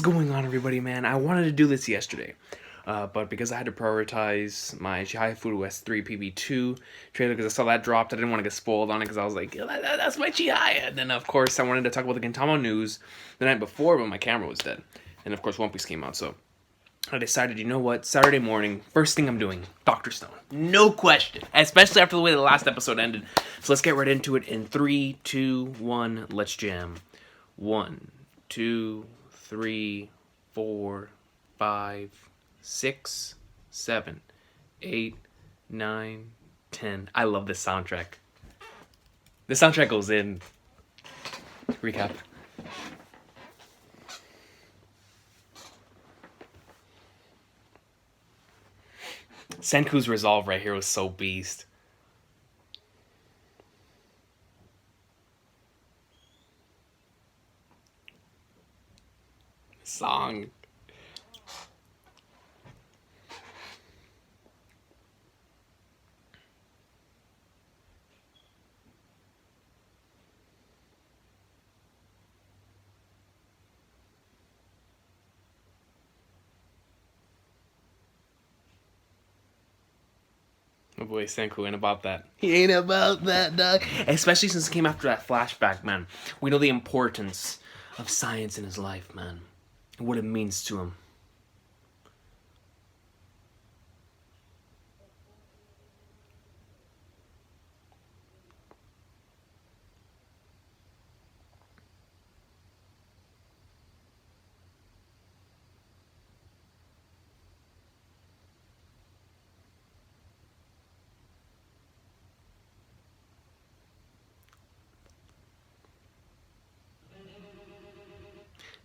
What's going on, everybody, man? I wanted to do this yesterday, but because I had to prioritize my Chihaya Furu S3 PB2 trailer because I saw that dropped, I didn't want to get spoiled on it because I was like, that's my Chihaya. And then, of course, I wanted to talk about the Gintama news the night before, but my camera was dead. And, of course, One Piece came out, so I decided, you know what, Saturday morning, first thing I'm doing, Dr. Stone. No question. Especially after the way the last episode ended. So let's get right into it in 3, 2, 1, let's jam. 1, 2, 3, 4, 5, 6, 7, 8, 9, 10. I love this soundtrack. This soundtrack goes in. Recap. Senku's resolve right here was so beast. Song. My boy Senku ain't about that. He ain't about that, dog. Especially since it came after that flashback, man. We know the importance of science in his life, man. And what it means to him.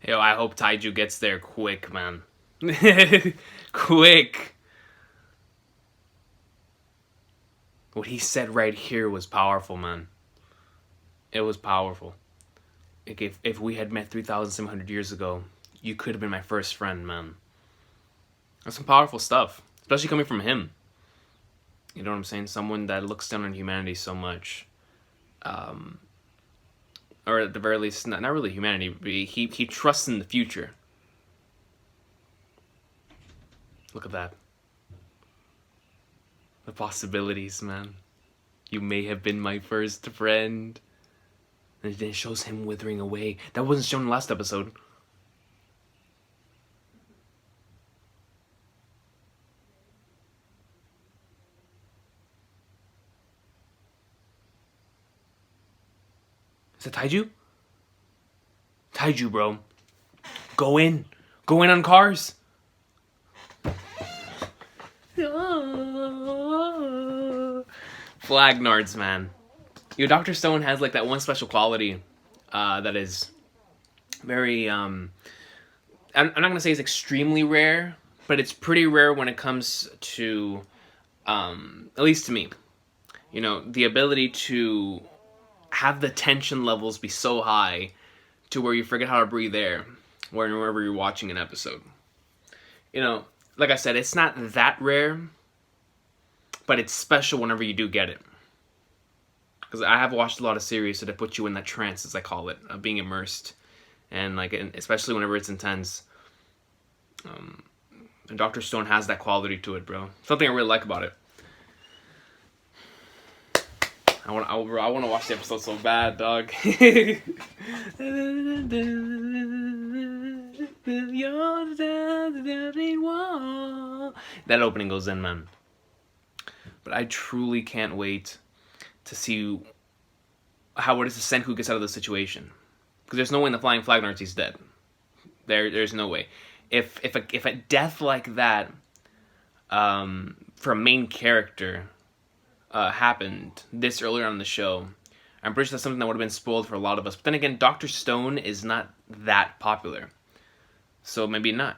Yo, I hope Taiju gets there quick, man. Quick. What he said right here was powerful, man. It was powerful. Like if we had met 3,700 years ago, you could have been my first friend, man. That's some powerful stuff. Especially coming from him. You know what I'm saying? Someone that looks down on humanity so much. Or at the very least, not really humanity, but he trusts in the future. Look at that. The possibilities, man. You may have been my first friend. And then it shows him withering away. That wasn't shown in the last episode. Is that Taiju? Taiju, bro. Go in. Go in on cars. Flag nards, man. Yo, Dr. Stone has like that one special quality that is very I'm not gonna say it's extremely rare, but it's pretty rare when it comes to at least to me. You know, the ability to have the tension levels be so high to where you forget how to breathe air whenever you're watching an episode. You know, like I said, it's not that rare, but it's special whenever you do get it. Because I have watched a lot of series that put you in that trance, as I call it, of being immersed, and like, especially whenever it's intense. And Dr. Stone has that quality to it, bro. Something I really like about it. I want to watch the episode so bad, dog. That opening goes in, man. But I truly can't wait to see how it is Senku gets out of the situation. Because there's no way in the Flying Flag Nards he's dead. There's no way. If a death like that for a main character happened this earlier on in the show, I'm pretty sure that's something that would have been spoiled for a lot of us. But then again, Dr. Stone is not that popular. So maybe not.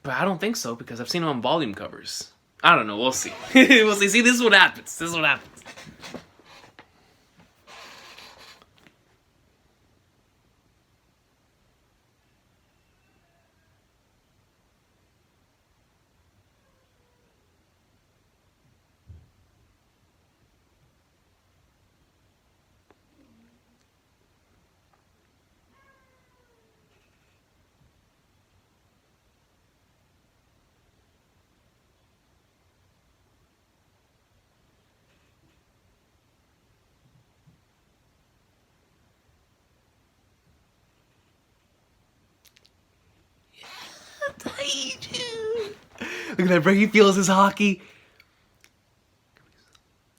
But I don't think so, because I've seen him on volume covers. I don't know, we'll see. We'll see. See, this is what happens. This is what happens. at that, bro. He feels his hockey.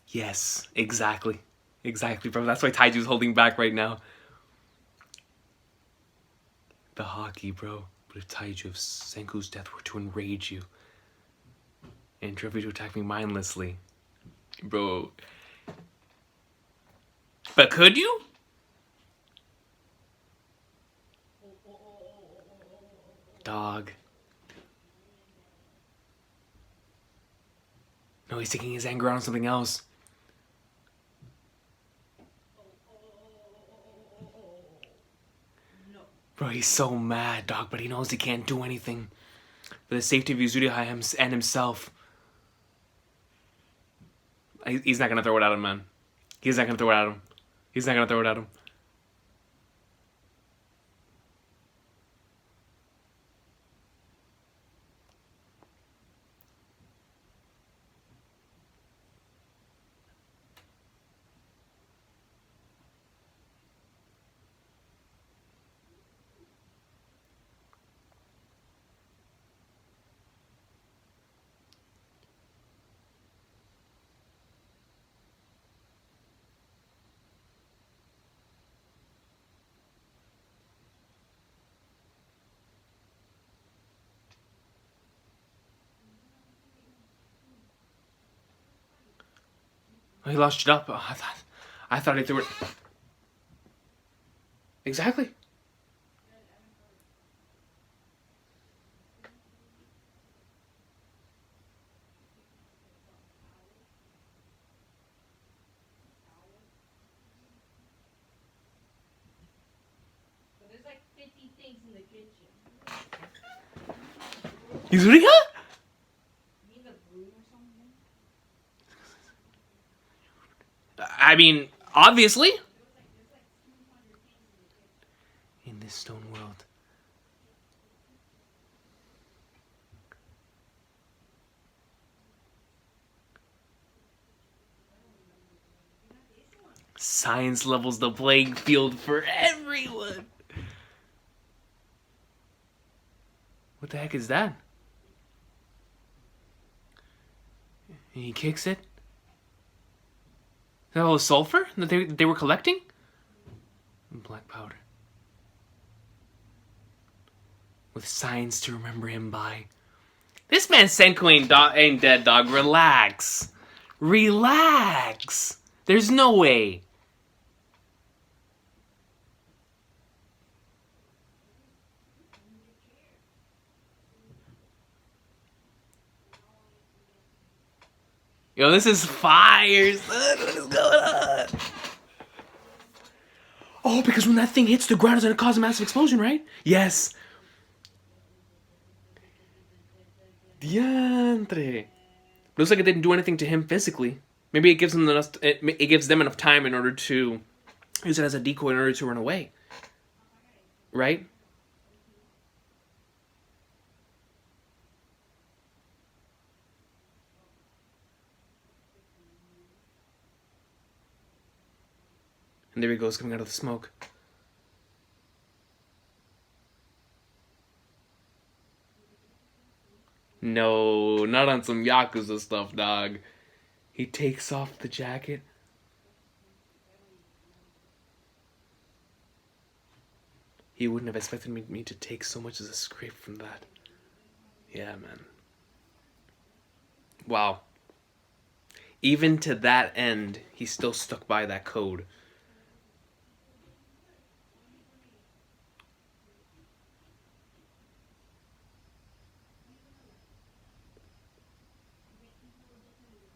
Yes, exactly. Exactly, bro. That's why Taiju's holding back right now. The hockey, bro. But if Taiju, if Senku's death were to enrage you and drove you to attack me mindlessly, bro. But could you? Dog. No, he's taking his anger out on something else. Bro, he's so mad, dog, but he knows he can't do anything for the safety of Yuzuriha and himself. He's not gonna throw it at him, man. He's not gonna throw it at him. He's not gonna throw it at him. Oh, he launched it up. Oh, I thought he threw it. Exactly. There's like 50 things in the kitchen. Yuzuriha? You mean the broom or something? I mean, obviously. There's like 200 things in the kitchen. In this stone world. Science levels the playing field for everyone. What the heck is that? And he kicks it. Is that all the sulfur that they were collecting? And black powder. With science to remember him by. This man Senku ain't dead, dog. Relax. Relax. There's no way. Yo, this is fire, son. What is going on? Oh, because when that thing hits the ground, it's gonna cause a massive explosion, right? Yes. Diantre. Looks like it didn't do anything to him physically. Maybe it gives them it gives them enough time in order to use it as a decoy in order to run away. Right? And there he goes, coming out of the smoke. No, not on some Yakuza stuff, dog. He takes off the jacket. He wouldn't have expected me to take so much as a scrape from that. Yeah, man. Wow. Even to that end, he still stuck by that code.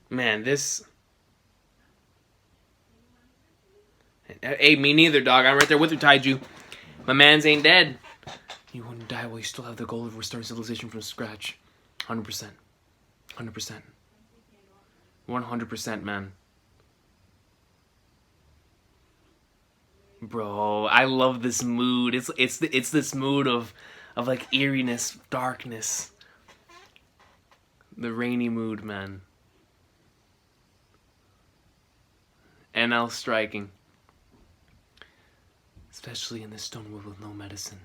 Man, this... Hey, me neither, dog. I'm right there with you, Taiju. My man's ain't dead. You wouldn't die while you still have the goal of restoring civilization from scratch. 100%. 100%. 100%, man. Bro, I love this mood. It's this mood of like eeriness, darkness. The rainy mood, man. NL striking. Especially in this stone world with no medicine.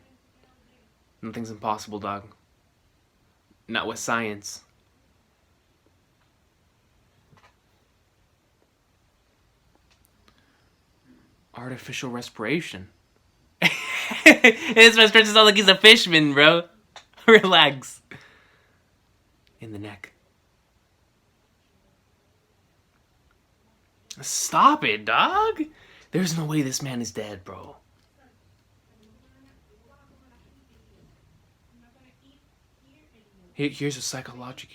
Nothing's impossible, dog. Not with science. Artificial respiration. This man stretches out like he's a fishman, bro. Relax. In the neck. Stop it, dog. There's no way this man is dead, bro. Here's a psychology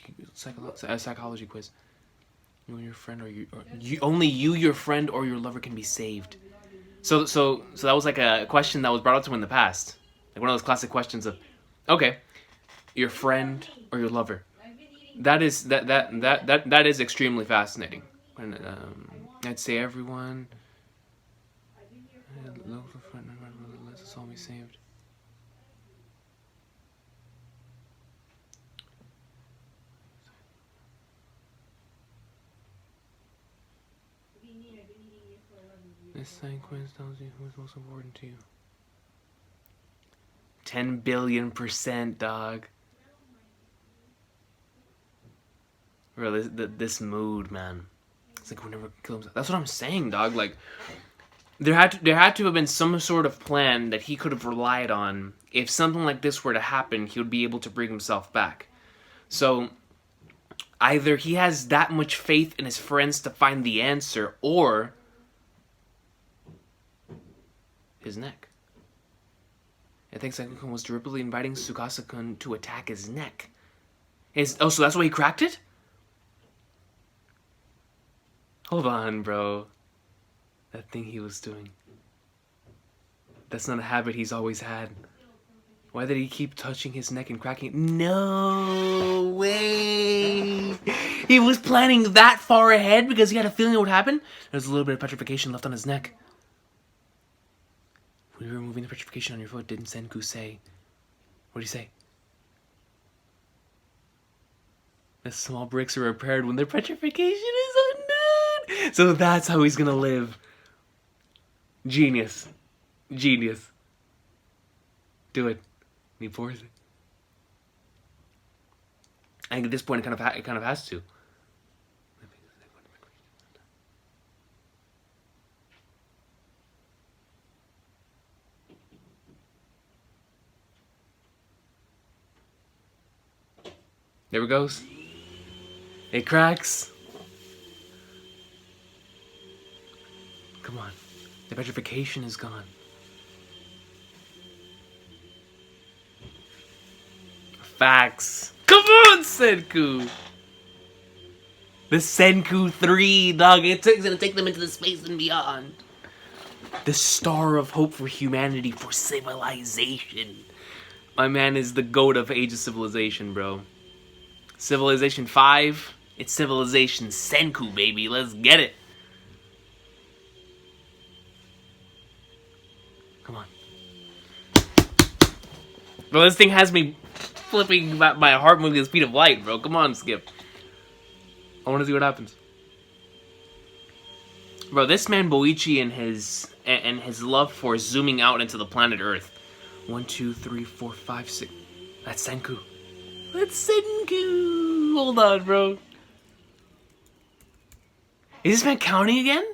quiz. You and your friend, or only you, your friend, or your lover can be saved. So that was like a question that was brought up to him in the past, like one of those classic questions of, okay, your friend or your lover. That is extremely fascinating. And I'd say everyone. Look for friend, let us all be saved. This side quiz tells you who's most important to you. 10 billion%, dog. Bro, this mood, man. It's like whenever kill himself. That's what I'm saying, dog. Like, there had to have been some sort of plan that he could have relied on. If something like this were to happen, he would be able to bring himself back. So either he has that much faith in his friends to find the answer, or his neck. I think Senku-kun was deliberately inviting Tsukasa-kun to attack his neck. So that's why he cracked it? Hold on, bro. That thing he was doing. That's not a habit he's always had. Why did he keep touching his neck and cracking it? No way! He was planning that far ahead because he had a feeling it would happen? There's a little bit of petrification left on his neck. When you were removing the petrification on your foot, didn't Senku say... What did he say? The small bricks are repaired when the petrification is undone! So that's how he's gonna live. Genius. Genius. Do it. He forced it. I think at this point it kind of has to. There it goes. It cracks. Come on. The petrification is gone. Facts. Come on, Senku! The Senku 3, dog. It's gonna take them into the space and beyond. The star of hope for humanity, for civilization. My man is the goat of Age of Civilization, bro. Civilization 5, it's Civilization Senku, baby. Let's get it. Come on. Bro, this thing has me flipping my heart moving at the speed of light, bro. Come on, Skip. I want to see what happens. Bro, this man Boichi and his love for zooming out into the planet Earth. 1, 2, 3, 4, 5, 6. That's Senku. That's Senku. Hold on, bro. Is this man counting again?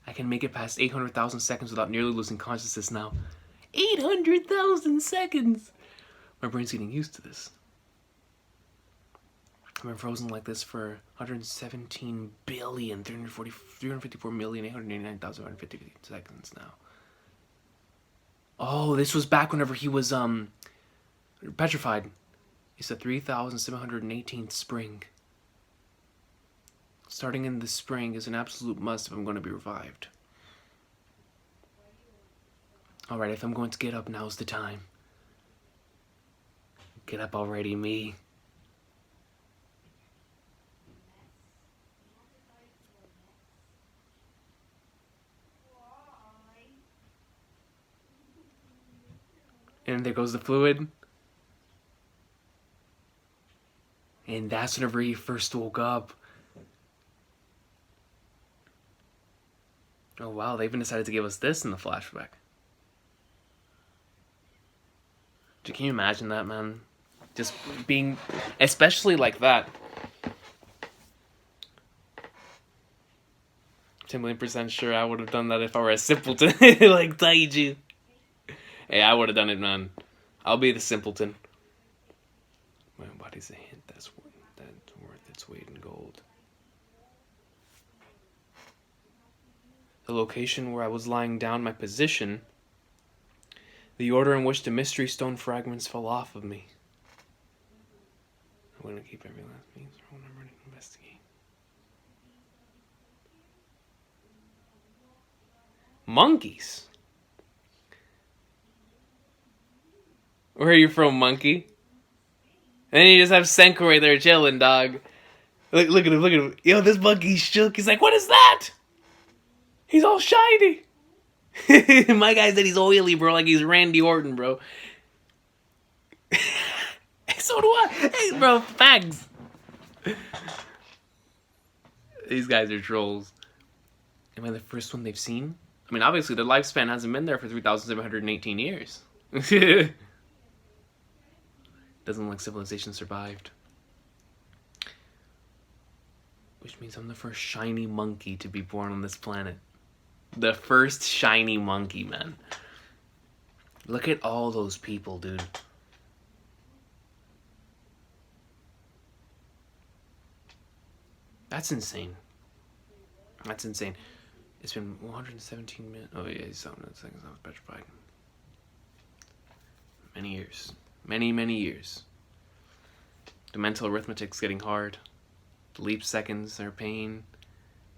I can make it past 800,000 seconds without nearly losing consciousness now. 800,000 seconds! My brain's getting used to this. I've been frozen like this for 117,354,889,150 seconds now. Oh, this was back whenever he was, petrified. It's the 3,718th spring. Starting in the spring is an absolute must if I'm going to be revived. Alright, if I'm going to get up, now's the time. Get up already, me. And there goes the fluid. And that's whenever he first woke up. Oh wow, they even decided to give us this in the flashback. Can you imagine that, man? Just being, especially like that. 10 million% sure I would have done that if I were a simpleton like Taiju. Hey, I would have done it, man. I'll be the simpleton. My body's a hint that's worth its weight in gold. The location where I was lying down, my position, the order in which the mystery stone fragments fell off of me. I'm going to keep every last means or number to investigate. Monkeys? Where are you from, monkey? And then you just have Senko right there chilling, dog. Look at him, look at him. Yo, this monkey's shook. He's like, what is that? He's all shiny. My guy said he's oily, bro, like he's Randy Orton, bro. So do I. Hey, bro, facts. These guys are trolls. Am I the first one they've seen? I mean, obviously, the lifespan hasn't been there for 3,718 years. Doesn't look like civilization survived. Which means I'm the first shiny monkey to be born on this planet. The first shiny monkey, man. Look at all those people, dude. That's insane. That's insane. It's been 117 minutes. Oh, yeah, he's something that seconds. I was petrified. Many years. Many years. The mental arithmetic's getting hard. The leap seconds are a pain.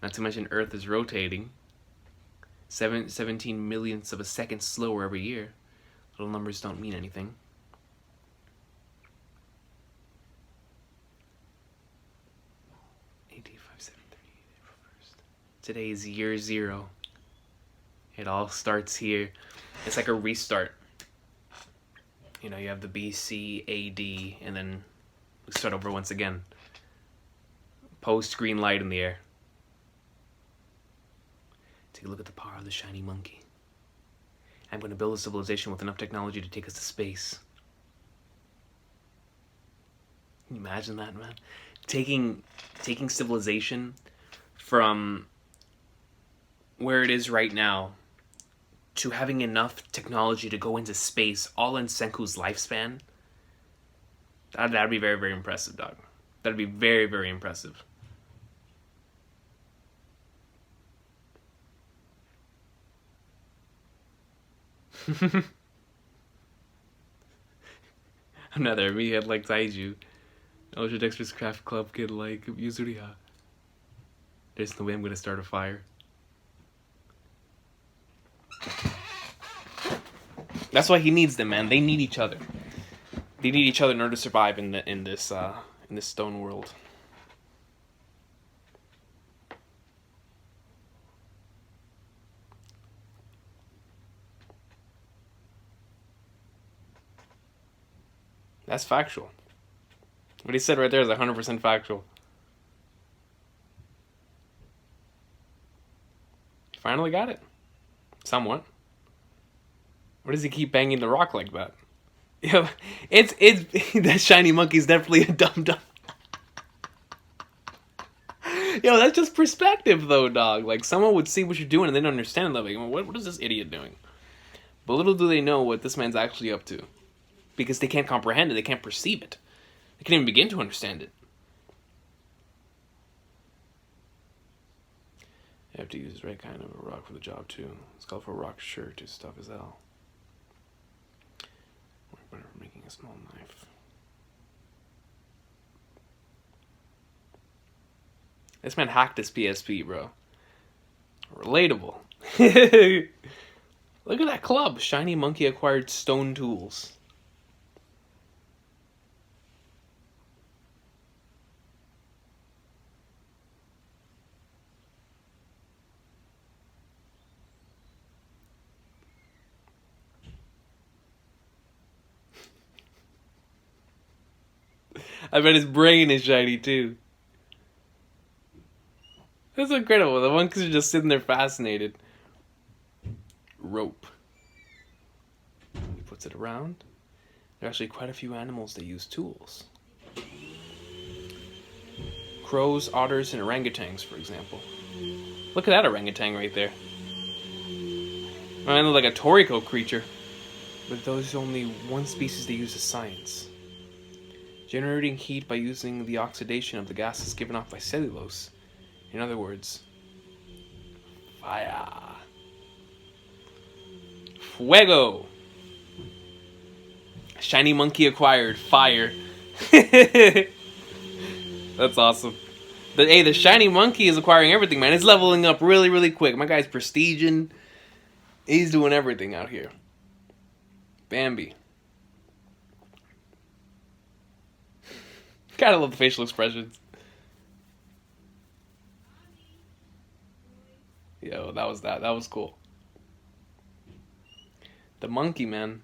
Not to mention Earth is rotating. 17 millionths of a second slower every year. Little numbers don't mean anything. Today is year 0. It all starts here. It's like a restart. You know, you have the BC, AD, and then we start over once again. Post green light in the air. Take a look at the power of the shiny monkey. I'm going to build a civilization with enough technology to take us to space. Can you imagine that, man? Taking civilization from where it is right now to having enough technology to go into space, all in Senku's lifespan. That'd be very, very impressive, dog. That'd be very, very impressive. Another meathead like Taiju. Ultra Dexterous Craft Club kid like Yuzuriha. There's no way I'm gonna start a fire. That's why he needs them, man. They need each other. They need each other in order to survive in this stone world. That's factual. What he said right there is 100% factual. Finally got it. Somewhat. Why does he keep banging the rock like that? Yo, it's that shiny monkey's definitely a dum-dum. Yo, that's just perspective though, dog. Like, someone would see what you're doing and they don't understand that. Like, what is this idiot doing? But little do they know what this man's actually up to. Because they can't comprehend it, they can't perceive it. They can't even begin to understand it. You have to use the right kind of a rock for the job too. It's called for a rock sure to stuff as hell. Work better for making a small knife. This man hacked his PSP, bro. Relatable. Look at that club. Shiny Monkey acquired stone tools. I bet his brain is shiny too. That's incredible. The monkeys are just sitting there fascinated. Rope. He puts it around. There are actually quite a few animals that use tools. Crows, otters, and orangutans, for example. Look at that orangutan right there. I look like a Toriko creature. But there's only one species that uses science. Generating heat by using the oxidation of the gases given off by cellulose. In other words, fire. Fuego. Shiny monkey acquired. Fire. That's awesome. But hey, the shiny monkey is acquiring everything, man. It's leveling up really, really quick. My guy's prestiging. He's doing everything out here. Bambi. Gotta love the facial expressions. Yo, that was that. That was cool. The monkey, man.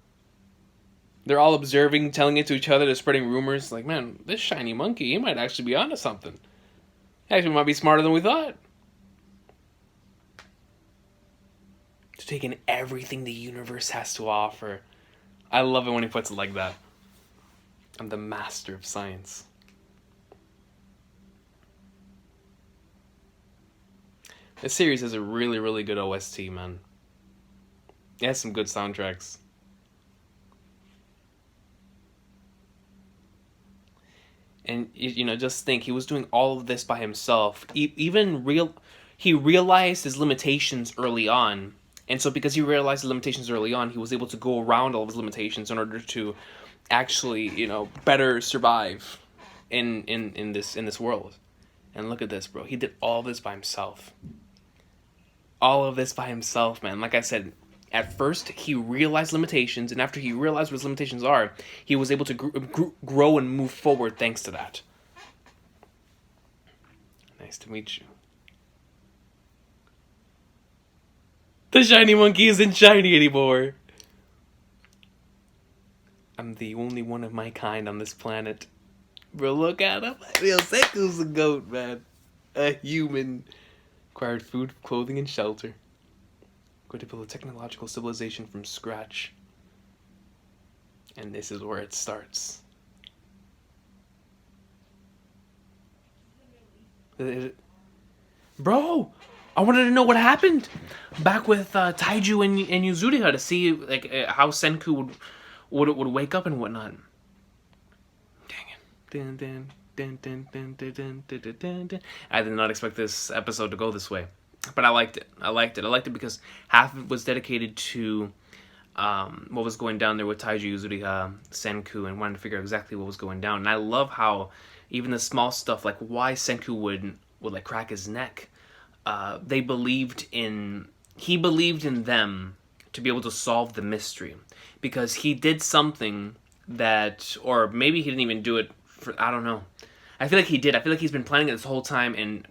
They're all observing, telling it to each other. They're spreading rumors. Like, man, this shiny monkey, he might actually be onto something. Actually, might be smarter than we thought. To take in everything the universe has to offer. I love it when he puts it like that. I'm the master of science. This series has a really, really good OST, man. It has some good soundtracks. And, you know, just think, he was doing all of this by himself. He realized his limitations early on. And so because he realized the limitations early on, he was able to go around all of his limitations in order to actually, you know, better survive in this world. And look at this, bro. He did all this by himself. All of this by himself, man. Like I said, at first he realized limitations, and after he realized what his limitations are, he was able to grow and move forward thanks to that. Nice to meet you. The shiny monkey isn't shiny anymore. I'm the only one of my kind on this planet. Bro, look at him. Yo, Senku's a goat, man. A human. Acquired food, clothing, and shelter. Going to build a technological civilization from scratch. And this is where it starts. Bro, I wanted to know what happened back with Taiju and Yuzuriha to see like how Senku would wake up and whatnot. Dang it. I did not expect this episode to go this way, but I liked it. I liked it because half of it was dedicated to what was going down there with Taiju, Yuzuriha, Senku, and wanted to figure out exactly what was going down. And I love how even the small stuff, like why Senku would like crack his neck, he believed in them to be able to solve the mystery, because he did something that, or maybe he didn't even do it for, I don't know. I feel like he did. I feel like he's been planning it this whole time, and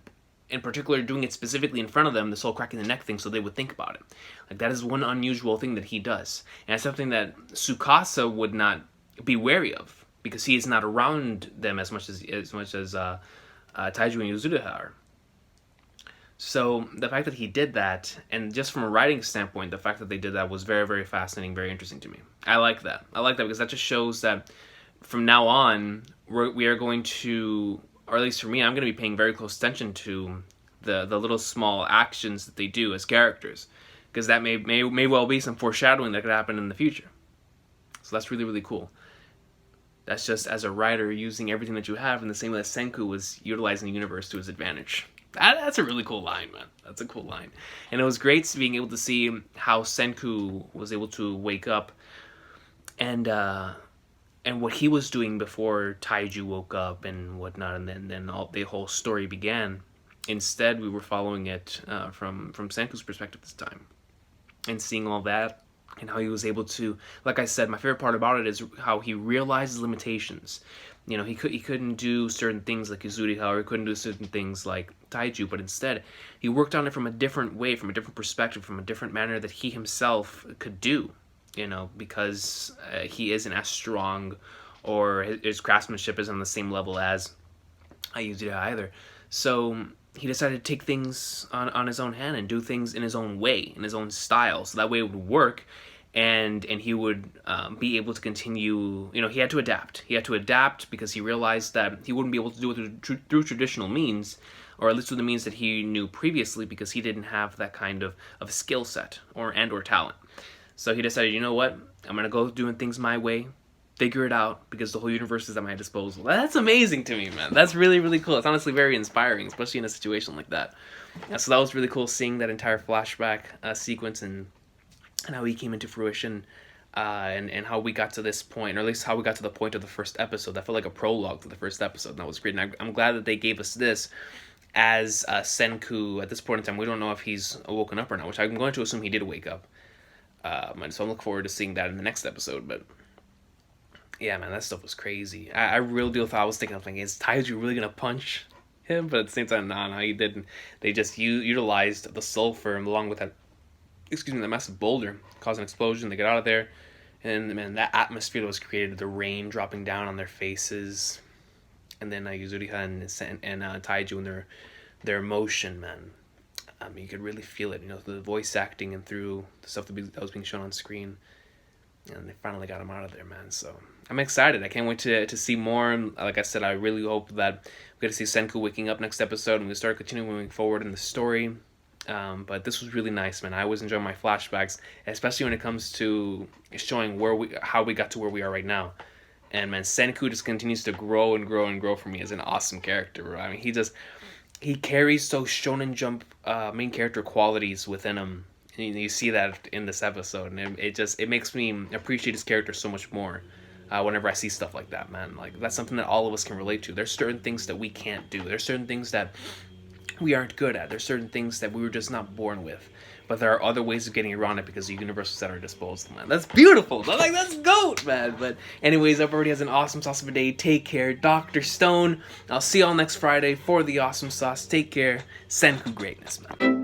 in particular doing it specifically in front of them, this whole cracking the neck thing, so they would think about it. Like, that is one unusual thing that he does. And it's something that Tsukasa would not be wary of, because he is not around them as much as Taiju and Yuzuriha are. So the fact that he did that, and just from a writing standpoint, the fact that they did that was very, very fascinating, very interesting to me. I like that. I like that because that just shows that from now on, we are going to, or at least for me, I'm going to be paying very close attention to the little small actions that they do as characters, because that may well be some foreshadowing that could happen in the future. So that's really, really cool. That's just as a writer using everything that you have in the same way that Senku was utilizing the universe to his advantage. That's a really cool line, man. That's a cool line. And it was great being able to see how Senku was able to wake up and what he was doing before Taiju woke up and whatnot, and then the whole story began. Instead, we were following it from Senku's perspective this time, and seeing all that, and how he was able to, like I said, my favorite part about it is how he realized his limitations. You know, he couldn't do certain things like Yuzuriha, or he couldn't do certain things like Taiju, but instead, he worked on it from a different way, from a different perspective, from a different manner that he himself could do. You know, because he isn't as strong, or his craftsmanship isn't on the same level as Yuzuriha either. So he decided to take things on his own hand and do things in his own way, in his own style, so that way it would work, and he would be able to continue. You know, he had to adapt. He had to adapt because he realized that he wouldn't be able to do it through traditional means, or at least through the means that he knew previously, because he didn't have that kind of skill set or talent. So he decided, you know what, I'm gonna go doing things my way, figure it out, because the whole universe is at my disposal. That's amazing to me, man. That's really, really cool. It's honestly very inspiring, especially in a situation like that. So that was really cool, seeing that entire flashback sequence, and how he came into fruition, and how we got to this point, or at least how we got to the point of the first episode. That felt like a prologue to the first episode, and that was great. And I'm glad that they gave us this as Senku. At this point in time, we don't know if he's woken up or not, which I'm going to assume he did wake up. And so I look forward to seeing that in the next episode. But yeah, man, that stuff was crazy. I really do thought, I was thinking, is Taiju really gonna punch him? But at the same time, no, he didn't. They just utilized the sulfur along with that, that massive boulder, caused an explosion. They get out of there, and man, that atmosphere that was created, the rain dropping down on their faces, and then Yuzuriha and Taiju and their emotion, man. I mean, you could really feel it, the voice acting and through the stuff that was being shown on screen. And they finally got him out of there, man. So I'm excited. I can't wait to see more. And like I said, I really hope that we get to see Senku waking up next episode, and we start continuing moving forward in the story. But this was really nice, man. I always enjoy my flashbacks, especially when it comes to showing how we got to where we are right now. And man, Senku just continues to grow and grow and grow for me as an awesome character, bro. I mean, he carries those Shonen Jump main character qualities within him. And you see that in this episode, and it makes me appreciate his character so much more whenever I see stuff like that, man. Like, that's something that all of us can relate to. There's certain things that we can't do. There's certain things that we aren't good at. There's certain things that we were just not born with. But there are other ways of getting around it because the universe is at our disposal, man. That's beautiful. That's GOAT, man. But anyways, everybody has an awesome sauce of a day. Take care. Dr. Stone. I'll see y'all next Friday for the awesome sauce. Take care. Senku greatness, man.